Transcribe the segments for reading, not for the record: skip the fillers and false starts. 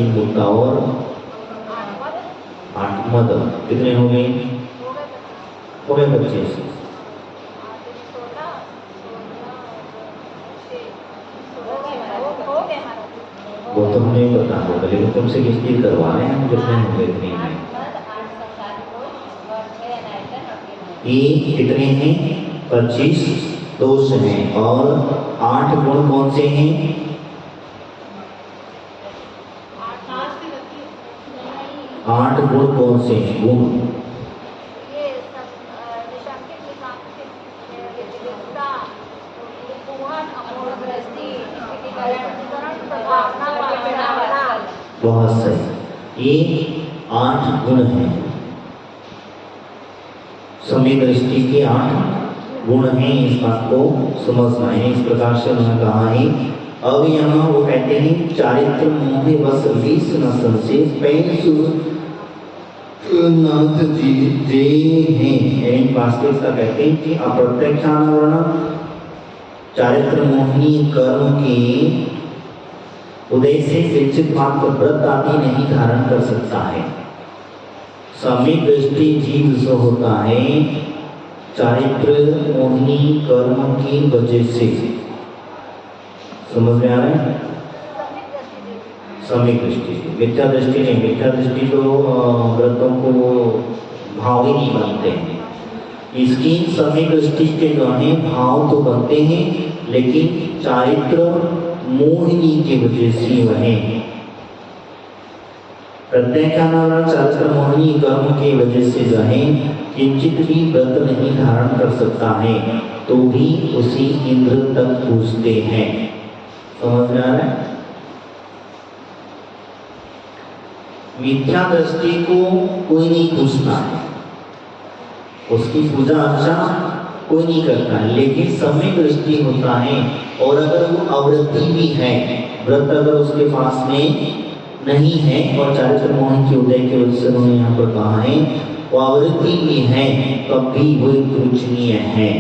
3 गुप्ता और 8 मद, कितने हो गए? हो गए 25। वो तो हमें पता होगा, लेकिन तुमसे किसकी करवा रहे हैं, कितने होंगे इतने हैं? ये कितने हैं? 25 दोष हैं। और 8 गुण कौन से हैं? 8 गुण कौन से हैं? गुण बहुत सही, ये 8 गुण हैं। समय दृष्टि के 8 गुण हैं, इस बात को समझना है। इस प्रकार से उन्होंने कहा है। अब यहाँ वो कहते हैं चारित्र मोहे बस 20 न संशय पैसु नाथ जी जे हैं। वास्तविकता कहते हैं कि अप्रत्यक्षानुवर्ण चारित्र मोहिनी कर्म के उदय से किंचित मात्र व्रत आदि नहीं धारण कर सकता है। समय दृष्टि जीव जो होता है चारित्र मोहिनी कर्म की वजह से, समझ में आ रहा है? समय दृष्टि, मिथ्या दृष्टि नहीं। मिथ्या दृष्टि तो व्रतों को भाव ही नहीं बनते हैं। इसकी समय दृष्टि के द्वारा भाव तो बनते हैं, लेकिन चारित्र मोहिनी की वजह से वह प्रत्यक्षानुवर्ण चारित्र मोहिनी कर्म की वजह से जो है किंचित भी व्रत नहीं धारण कर सकता है, तो भी उसी इंद्र तक पूजते हैं। समझ में आ रहा है? मिथ्या दृष्टि को कोई नहीं पूछता है, उसकी पूजा अर्चना कोई नहीं करता है, लेकिन समय दृष्टि होता है। और अगर वो अवृत्ति भी है, व्रत अगर उसके पास में नहीं है और चारित्र मोहन के उदय के वजह से उन्होंने यहाँ पर कहा है, वो अवृत्ति भी है, तब भी वो पूजनीय है,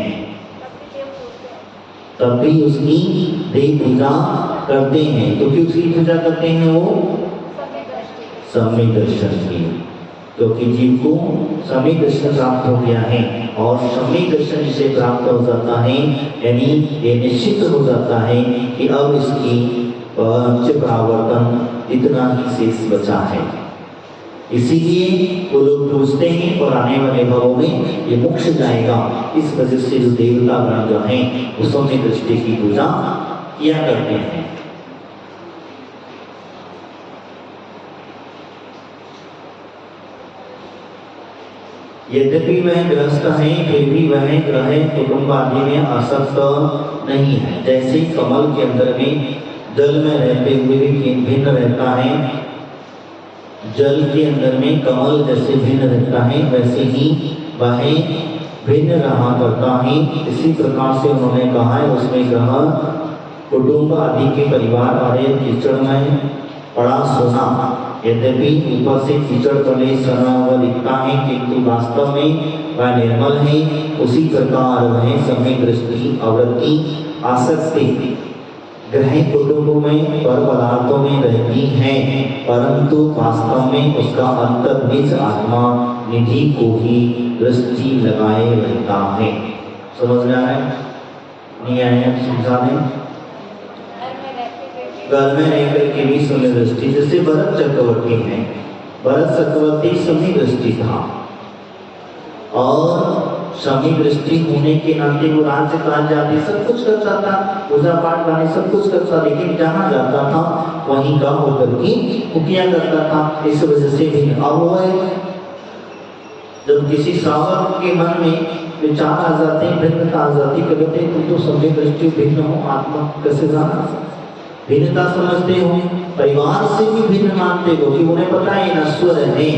तब भी उसकी देव पूजा करते हैं। तो क्यों उसकी पूजा करते हैं? वो समय दर्शन की, क्योंकि जीव को समय दर्शन प्राप्त हो गया है, और समय दर्शन जिसे प्राप्त हो जाता है यानी ये निश्चित हो जाता है कि अब इसकी पंच प्रावर्तन इतना ही शेष बचा है। इसीलिए वो लोग पूछते हैं और आने वाले भावों में ये मोक्ष जाएगा। इस वजह से जो देवता गण जो हैं वो समय दृष्टि की पूजा किया करते हैं। यद्यपि वह गृहस्थ है, फिर भी वह ग्रह कुटुंब आदि में आसक्त नहीं है। जैसे कमल के अंदर में जल में रहते हुए भी भिन्न रहता है, जल के अंदर में कमल जैसे भिन्न रहता है, वैसे ही वह भिन्न रहा करता है। इसी प्रकार से उन्होंने कहा है उसमें ग्रह कुटुंब आदि के परिवार वाले कीचड़ में पड़ा सोना, यद्यपि ऊपर से कीचड़ तले सना हुआ दिखता है, किंतु वास्तव में वह निर्मल है। उसी प्रकार वह समय दृष्टि अवृत्ति आसक्ति ग्रह कुटुंबों में पर पदार्थों में रहती है, परंतु वास्तव में उसका अंतर निज आत्मा निधि को ही दृष्टि लगाए रहता है। समझ में आ रहा है? नहीं आया? समझा दें। घर में रह करके भी समय दृष्टि, जैसे भरत चक्रवर्ती है, भरत चक्रवर्ती समय दृष्टि था, और समय दृष्टि होने के नाते वो राज्य काल जाति सब कुछ करता था, पूजा पाठ वाले सब कुछ करता, लेकिन जहाँ जाता था वहीं का होकर के किया करता था। इस वजह से भी अब जब किसी श्रावक के मन में विचार आ जाते हैं, भिन्नता आ जाती, कहते तुम तो समय दृष्टि भिन्न हो, आत्मा कैसे जाना, भिन्नता समझते हो, परिवार से भी भिन्न मानते हो कि उन्हें पता है नश्वर है,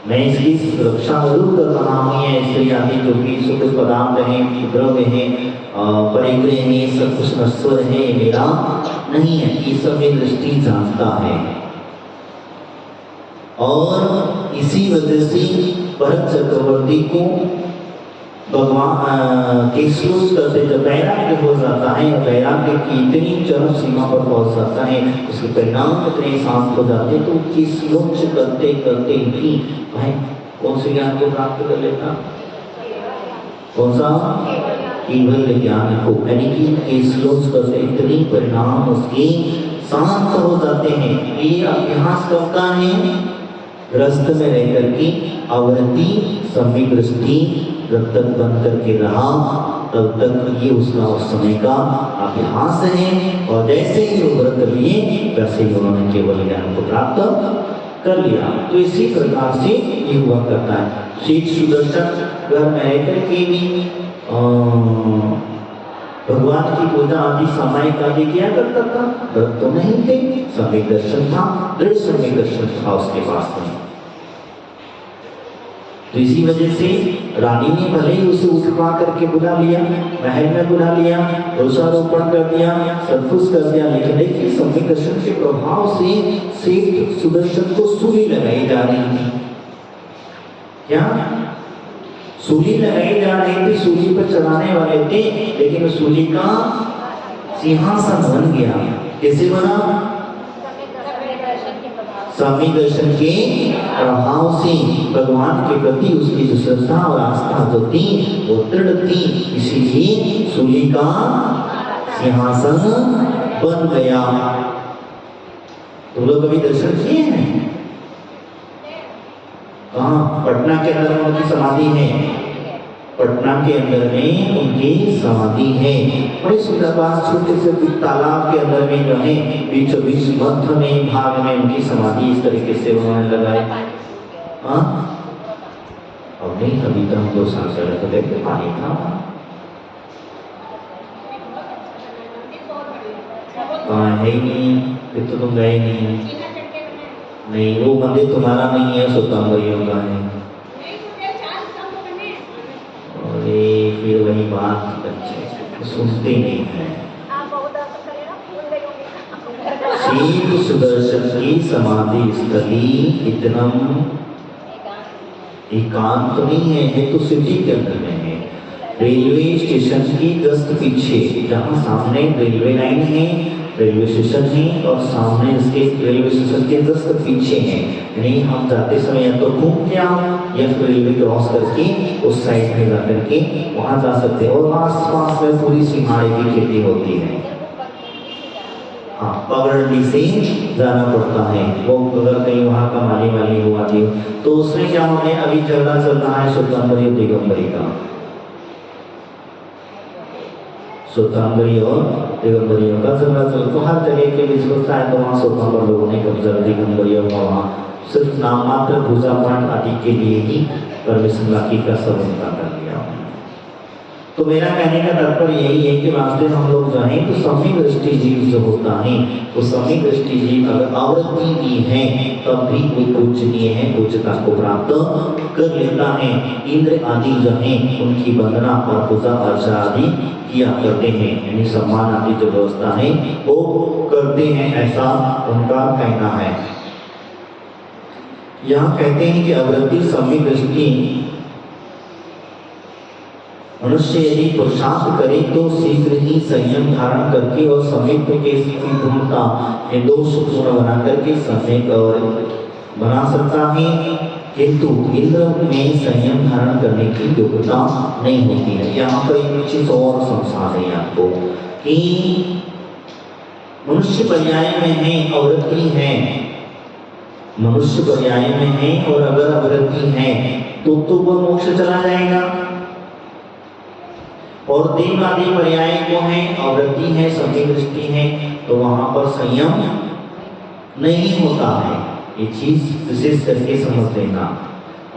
मैं इसकी सुरक्षा जरूर कर रहा हूँ, ये स्त्री आदि जो भी सुख पदार्थ हैं, द्रव्य हैं, परिग्रह हैं, सब कुछ नश्वर है, ये मेरा नहीं है, ये समय दृष्टि जानता है। और इसी वजह से भरत चक्रवर्ती को भगवान केसलूस करते जब वैराग्य हो जाता है, वैराग्य की इतनी चरम सीमा पर पहुंच जाता है, उसके परिणाम इतने शांत हो जाते, तो केसलोच करते करते ही भाई कौन से ज्ञान को प्राप्त कर लेता? कौन सा? केवल ज्ञान को, यानी कि केसलोच करते इतने परिणाम उसके शांत हो जाते हैं। ये अभ्यास कब का है? ग्रस्त में रह करके आवृत्ति सम्यक दृष्टि जब तक बंद करके रहा तब तक ये उसका उस समय का अभ्यास है, और जैसे ही वो व्रत लिए वैसे ही उन्होंने केवल ज्ञान को प्राप्त कर लिया। तो इसी प्रकार से ये हुआ करता है। श्री सुदर्शन घर में रह करके भी भगवान की पूजा आदि सामायिक आदि किया करता था। व्रत तो नहीं थे, सम्यक दर्शन था, दृढ़ सम्यक दर्शन था उसके पास में। तो इसी वजह से रानी ने भले ही उसे उठवा करके बुला लिया, महल में बुला लिया, दोषारोपण कर दिया, सब कुछ कर दिया, लेकिन देखिए सम्यक दर्शन के प्रभाव से सेठ सुदर्शन को सूली लगाई जा रही थी। क्या सूली लगाई जा रही थी? सूली पर चढ़ाने वाले थे, लेकिन सूली का सिंहासन बन गया। कैसे बना? सम्यक दर्शन के प्रभाव से भगवान के प्रति उसकी जो श्रद्धा और आस्था जो थी वो दृढ़ थी, इसीलिए सूली का सिंहासन बन गया। तुम लोग कभी दर्शन किए हैं? कहाँ? पटना के अंदर उनकी समाधि है। पटना के अंदर में उनकी समाधि है। बड़ी सुंदर बात, छोटे से तालाब के अंदर में जो है बीचों बीच मध्य में भाग में उनकी समाधि इस तरीके से उन्होंने लगाई। हाँ, अब नहीं, अभी तो हम 2 साल से तो देखते पानी था। है ही नहीं, फिर तो तुम गए नहीं। नहीं, वो मंदिर तुम्हारा नहीं है, सुल्तानबरियों का है। फिर वही बात, बच्चे सुनते नहीं है। श्री सुदर्शन की समाधि स्थली इतना एकांत नहीं है, ये तो सिटी के अंदर में है। रेलवे स्टेशन की जस्ट पीछे, जहाँ सामने रेलवे लाइन है, रेलवे स्टेशन है, और सामने इसके रेलवे स्टेशन के जस्ट पीछे है। यानी हम जाते समय या तो घूम के आओ या फिर रेलवे क्रॉस करके उस साइड में जा करके वहाँ जा सकते हैं। और आस पास में पूरी सिंघाड़े की खेती होती है। हाँ, पगडंडी से जाना पड़ता है। वो अगर कहीं वहाँ का माली वाली हुआ थी तो उसमें क्या होने, अभी झगड़ा चल रहा है सुल्तानबरी दिगंबरी का, सुल्तानबरी और दिगंबरियों का झगड़ा चल, तो हर जगह के बीच में चाहे तो वहाँ सुल्तानबरी लोगों ने कब्जा, दिगंबरियों का वहाँ सिर्फ नाम मात्र पूजा पाठ आदि के लिए ही परमिशन बाकी का सब उनका कर लिया। तो मेरा कहने का तात्पर्य यही है कि वास्तव में हम लोग जाएं तो सम्यक दृष्टि जीव जो होता है, वो सम्यक दृष्टि जीव अगर आवृत्ति भी है तब भी कोई पूजनीय है, पूज्यता को प्राप्त कर लेता है। इंद्र आदि जो है उनकी वंदना और पूजा अर्चना आदि किया करते हैं, यानी सम्मान आदि जो व्यवस्था है वो करते हैं, ऐसा उनका कहना है। यहाँ कहते हैं कि आवृत्ति सम्यक दृष्टि मनुष्य यदि पुरुषार्थ करे तो शीघ्र ही संयम धारण करके और सम्यक के पूर्णता निर्दोष पूर्ण बना करके सम्यक और बना सकता है, किंतु इंद्र में संयम धारण करने की योग्यता नहीं होती है। यहाँ पर एक चीज और समझा दें आपको कि मनुष्य पर्याय में है, आवृत्ति है, मनुष्य पर्याय में है, और अगर आवृत्ति है तो वह मोक्ष चला जाएगा। और देव आदि पर्याय को है, आवृत्ति है, सम्यक दृष्टि है, तो वहां पर संयम नहीं होता है। ये चीज विशेष करके समझ लेना,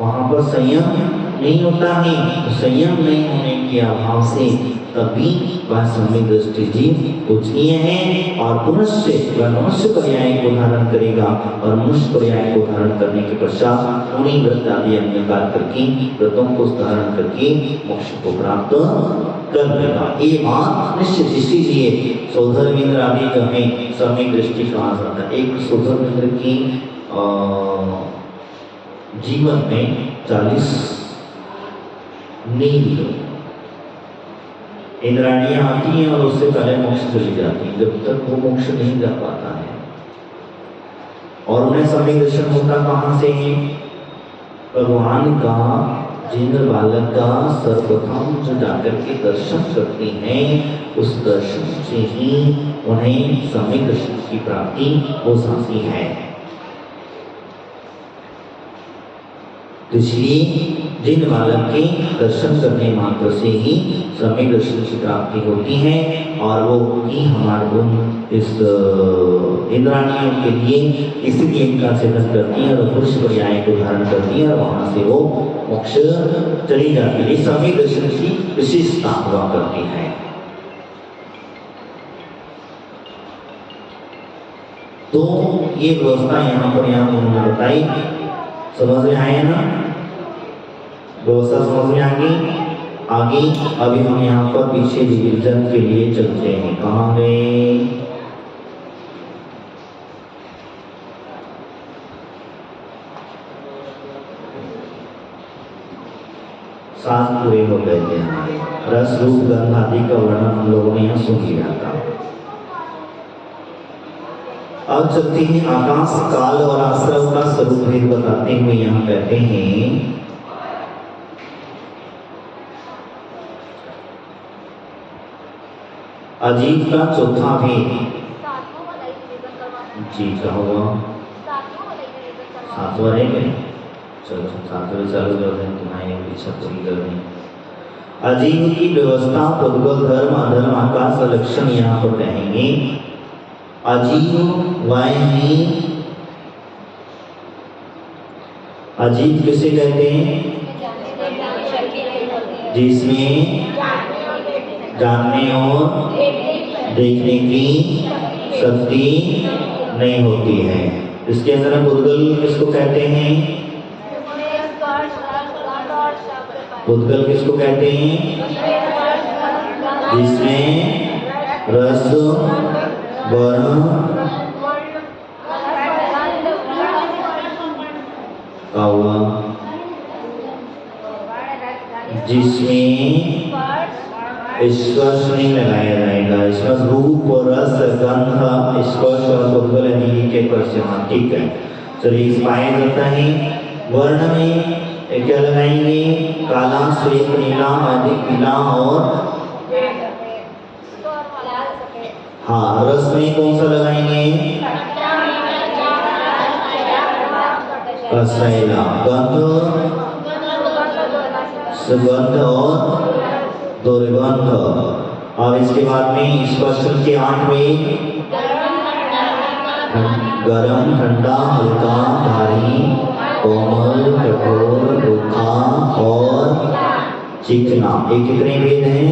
वहां पर संयम नहीं होता है। तो संयम नहीं होने के अभाव से तभी वह सम्यक दृष्टि जीव पूजनीय है, और पुनश्च वह मनुष्य पर्याय को धारण करेगा, और मनुष्य पर्याय को धारण करने के पश्चात उन्हीं व्रत आदि अंगीकार करके, व्रतों को धारण करके मोक्ष को प्राप्त कर लेगा। ये बात निश्चित, इसीलिए सौधर्मेंद्र आदि जो है सम्यक दृष्टि कहा जाता है। एक सौधर्मेंद्र की जीवन में 40 नील इंद्राणियां आती हैं और उससे पहले मोक्ष चली जाती हैं, जब तक वो मोक्ष नहीं जा पाता है। और उन्हें सम्यक दर्शन होता कहाँ से है? भगवान का जिन बालक का सर्वप्रथम जो जाकर के दर्शन करते हैं, उस दर्शन से ही उन्हें सम्यक दर्शन की प्राप्ति हो जाती है। तो इसलिए जिन बालक के दर्शन करने मात्र से ही सम्यक दर्शन की प्राप्ति होती है, और वो ही हमारे उन इस इंद्राणियों के लिए इसलिए इनका सेवन करती है और पुरुष पर्याय को धारण करती है और वहां से वो मोक्ष चली जाती है। सम्यक दर्शन की विशेषता हुआ करती है। तो ये व्यवस्था यहाँ पर उन्होंने बताई, समझ में आए ना? व्यवस्था समझ में आ गई। आगे अभी हम यहाँ पर पीछे रिविजन के लिए चलते हैं। कहाँ गए? सात पूरे हो गए थे। रस रूप गंध आदि का वर्णन हम लोगों ने यहाँ सुन लिया था। अब चलते हैं आकाश काल और आश्रम का स्वरूप भेद बताते हुए यहाँ कहते हैं, अजीब का चौथा भेद। जी क्या हुआ? सातवां रह गए। चलो सातवें चालू कर रहे हैं, तुम्हारे पीछा पूरी कर रहे हैं। अजीब की व्यवस्था पुद्गल धर्म अधर्म आकाश का लक्षण यहाँ पर कहेंगे। अजीब वह है, अजीब किसे कहते हैं? जिसमें जानने और देखने की शक्ति नहीं होती है। इसके अंदर पुद्गल किसको कहते हैं? पुद्गल किसको कहते हैं? जिसमें रस वर्ण का हुआ, जिसमें स्पर्श नहीं लगाया जाएगा। इसमें रूप रस गंध स्पर्श और पुद्गल के प्रश्न। ठीक है, चलिए इस पाया जाता है। वर्ण में क्या लगाएंगे? काला श्वेत नीला अधिक पीला और हाँ। रस में कौन सा लगाएंगे? कसैला। गंध सुगंध और दुर्गंध। और इसके बाद में स्पर्श के 8वें गरम ठंडा हल्का भारी कोमल कठोर रूखा और चिकना। ये कितने भेद हैं?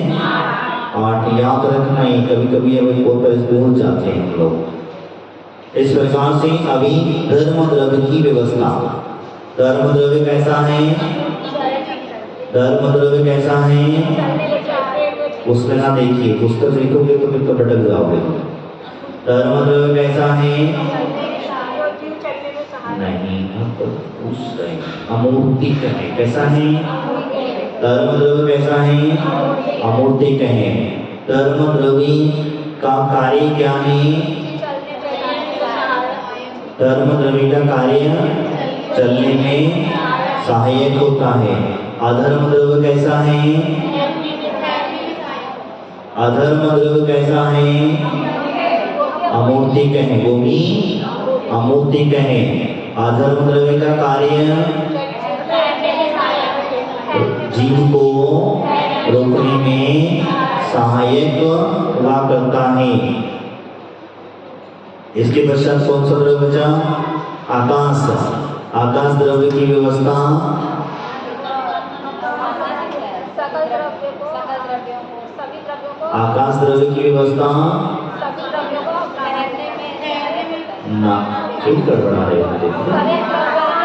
8। याद रखना है, कभी कभी अभी भूल जाते हैं हम लोग। इस प्रकार से अभी धर्म द्रव्य की व्यवस्था। धर्म द्रव्य कैसा है? धर्म द्रव्य कैसा है? उसमें ना देखिए, पुस्तक लिखोगे तो फिर तो भटक जाओगे। धर्म द्रव्य कैसा है? नहीं, हम तो पूछ रहे हैं। अमूर्तिक है। कैसा है? धर्म द्रव्य कैसा है? अमूर्तिक है। धर्म द्रव्य का कार्य क्या है? धर्म द्रव्य का कार्य चलने में सहायक होता है। अधर्म द्रव्य कैसा है? अधर्म द्रव्य कैसा है? अमूर्तिक है। वो भी अमूर्तिक है। अधर्म द्रव्य का कार्य जीव को रोकने में सहायक हुआ करता है। इसके पश्चात कौन सा द्रव्य बचा? आकाश। आकाश द्रव्य की व्यवस्था आकाश द्रव्य की व्यवस्था ना, फिर गड़बड़ा रहे होते।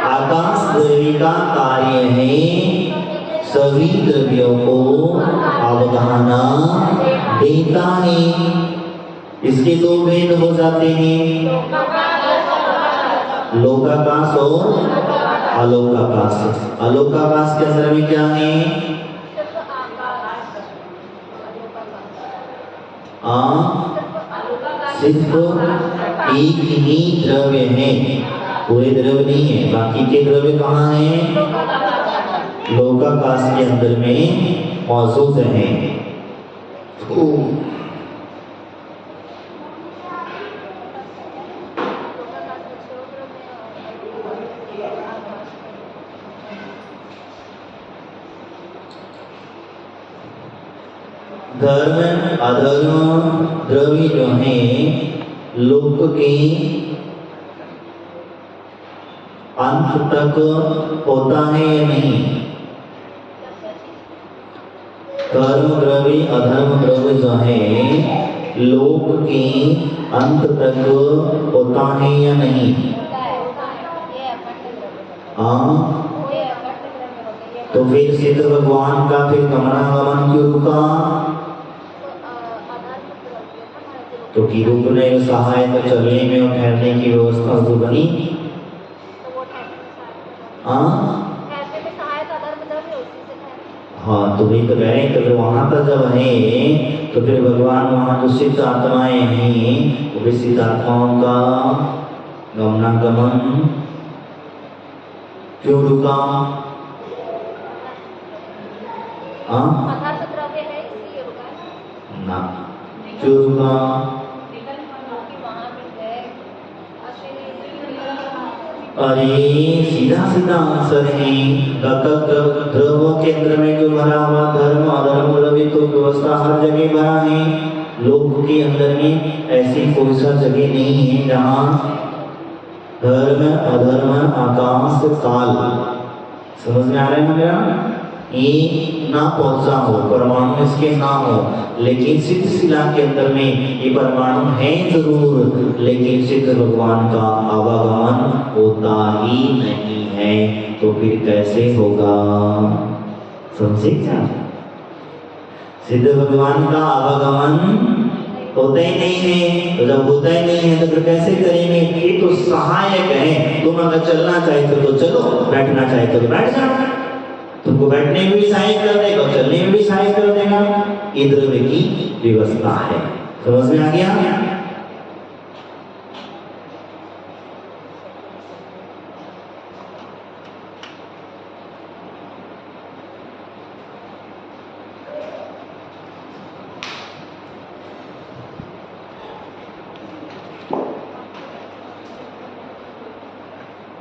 आकाश द्रव्य का कार्य है सभी द्रव्यों को अवधाना देता है। इसके दो भेद हो जाते हैं, लोकाकाश और अलोकाकाश। अलोकाकाश के अंदर में क्या है? सिर्फ एक ही द्रव्य है, पूरे द्रव्य नहीं है। बाकी के द्रव्य कहाँ हैं? लोकाकाश के अंदर में मौजूद हैं। धर्म अधर्म द्रव्य जो है लोक के अंत तक होता है या नहीं? धर्म द्रव्य अधर्म द्रव्य जो है लोक के अंत तक होता है या नहीं? हाँ, तो फिर सिद्ध भगवान का फिर गमनागमन क्यों रुका? क्योंकि रुकने में सहाय तो चलने में और ठहरने की व्यवस्था जो बनी। हाँ, तो वही तो कह रहे हैं। तो वहां पर जब है तो फिर भगवान वहां जो सिद्ध आत्माएं हैं वो भी सिद्ध आत्माओं का गमनागमन क्यों रुका? ना, क्यों रुका? अरे सीधा सीधा आंसर है। द्रव्यों के अंदर में जो भरा हुआ धर्म अधर्म द्रव्य तो व्यवस्था हर जगह भरा है। लोक के अंदर में ऐसी कोई सा जगह नहीं है जहाँ धर्म अधर्म आकाश काल, समझ में आ रहा है मेरा? ये ना पहुंचा हो, परमाणु इसके ना हो, लेकिन सिद्ध शिला के अंदर में ये परमाणु है जरूर, लेकिन सिद्ध भगवान का आवागमन होता ही नहीं है। तो फिर कैसे होगा? समझे क्या? सिद्ध भगवान का आवागमन होता ही नहीं है। तो जब होता ही नहीं है तो फिर कैसे करेंगे? ये तो सहायक है। तुम अगर चलना चाहे तो चलो, बैठना चाहे तो बैठ जाओ। तुमको बैठने में भी सहायक कर देगा, चलने में भी सहायक कर देगा। ये द्रव्य की व्यवस्था है। समझ में आ गया?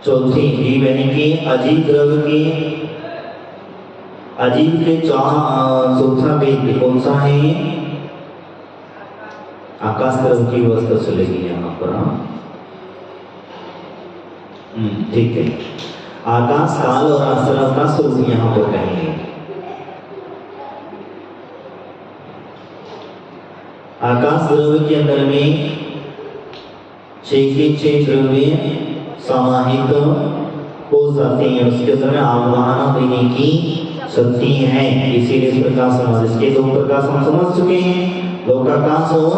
चौथी जीव यानी कि अजीव द्रव्य की अजीव के चौथा वेद कौन सा है? आकाश द्रव्य की व्यवस्था चलेगी यहाँ पर। ठीक है। आकाश काल और आश्रम का स्वरूप यहाँ पर कहेंगे। आकाश द्रव्य के अंदर में 6 के 6 द्रव्य समाहित हो जाते हैं। उसके अंदर में आवाहन देने की शक्ति है। इसीलिए इस प्रकाश समाज, इसके 2 प्रकाश हम समझ चुके हैं, लोकाकाश और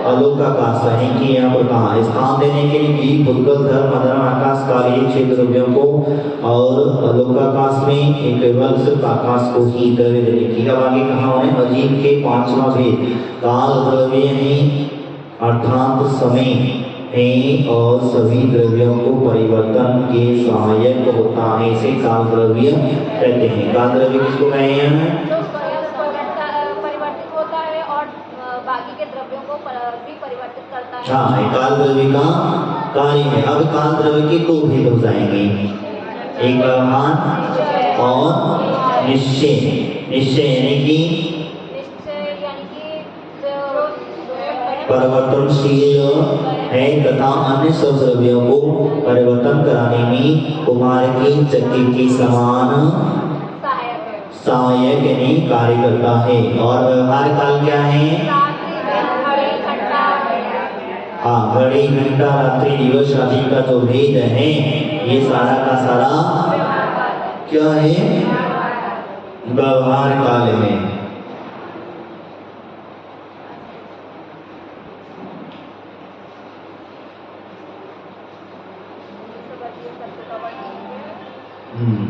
अलोकाकाश है कि यहाँ पर कहा स्थान देने के लिए जीव भूतगल धर्म अधर्म आकाश काल ये 6 द्रव्यों को, और अलोकाकाश में केवल सिर्फ आकाश को ही द्रव्य देने की। अब आगे कहा है अजीव के 5वां भेद काल द्रव्य है अर्थात समय है और सभी द्रव्यों को परिवर्तन के सहायक होता है। इसे काल द्रव्य कहते हैं। काल द्रव्य किसको कहते हैं? परिवर्तित होता है और बाकी के द्रव्यों को भी परिवर्तित करता है। हाँ, काल द्रव्य का कार्य है। अब काल द्रव्य के 2 भेद हो जाएंगे, एक व्यवहार और निश्चय। निश्चय यानी कि परिवर्तनशील है तथा अन्य सब द्रव्यों को परिवर्तन कराने में कुमार की चक्की के समान सहायक यानी कार्य करता है। और व्यवहार काल क्या है? हाँ, घड़ी घंटा रात्रि दिवस आदि का जो भेद है ये सारा का सारा क्या है? व्यवहार काल है।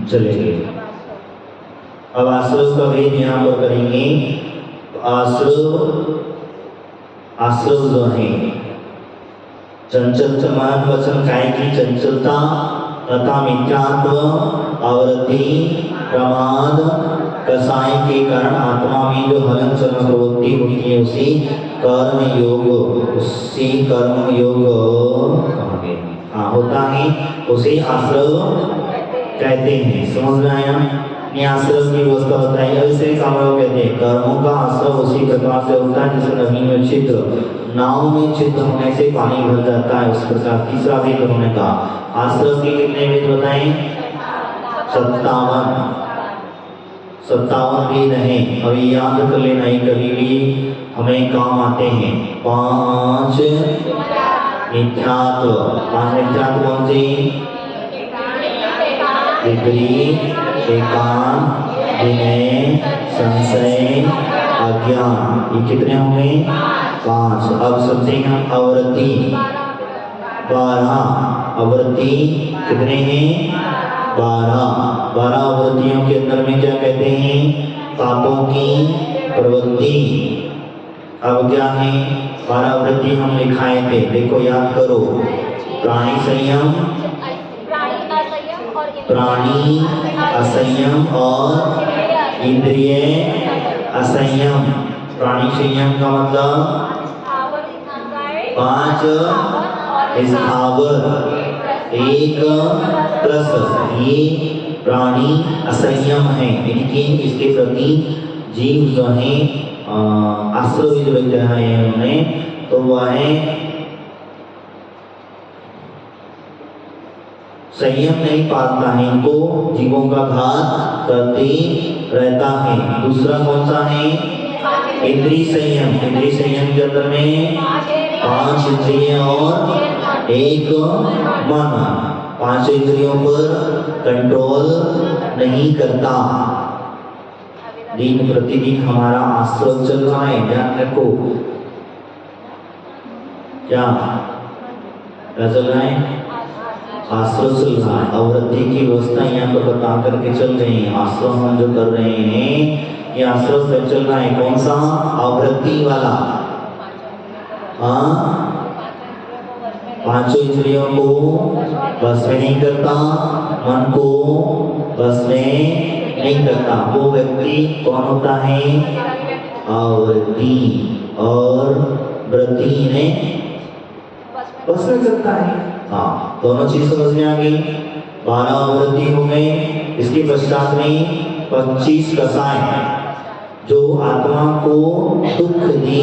चलेंगे। अब आश्रव का भेद यहाँ पर करेंगे। आश्रव जो है चंचल मन वचन काय की चंचलता तथा मिथ्यात्व आवृत्ति प्रमाद कसाय के कारण आत्मा में जो हलन चलन प्रवृत्ति होती है उसी कर्म योग होता है, उसे आश्रव कहते हैं। समझ में आया? ये आश्रव की व्यवस्था होता है, ऐसे कामों कहते हैं। कर्मों का आश्रव उसी प्रकार से होता है जैसे नदी में छिद्र, नाव में छिद्र होने से पानी भर जाता है, उस प्रकार तीसरा वेद उन्होंने कहा। आश्रव के कितने वेद बताएं? 57 वेद हैं। अभी याद कर लेना ही, कभी भी हमें काम आते हैं। 5 मिथ्यात्व। 5 मिथ्यात्व कौन से? विपरीत, एकांत, विनय, संशय, अज्ञान। ये कितने होंगे? 5। अब सबसे हम आवृत्ति 12। आवृत्ति कितने हैं? 12 आवृत्तियों के अंदर में क्या कहते हैं? पापों की प्रवृत्ति। अब क्या है? 12 आवृत्ति हम लिखाए थे, देखो याद करो। प्राणी संयम, प्राणी असंयम और इंद्रिय असंयम। प्राणी संयम का मतलब 5 स्थावर, 1 त्रस्त। ये प्राणी असंयम है, इनके इसके प्रति जीव जो है आश्रव जो है उन्होंने, तो वह है संयम नहीं पालता है, इनको जीवों का घात करते रहता है। दूसरा कौन सा है? इंद्रिय संयम। इंद्रिय संयम के अंदर में 5 इंद्रिय और 1 मन। 5 इंद्रियों पर कंट्रोल नहीं करता। दिन प्रतिदिन हमारा आश्रव चल रहा है, ध्यान रखो। क्या चल रहा है? आश्रव चल रहा है। आवृत्ति की व्यवस्था यहाँ पर बता करके चल रही है। आश्रव हम जो कर रहे हैं, ये आश्रव पे चल रहा है। कौन सा? आवृत्ति वाला। हाँ, 5 इंद्रियों को बस में नहीं करता, मन को बस में नहीं करता। वो व्यक्ति कौन होता है? आवृत्ति और वृत्ति ने बस में करता है। हाँ, दोनों चीज समझ में आ गई। 12 आवृत्ति हो गए। इसके पश्चात में 25 कसाय, जो आत्मा को दुख दे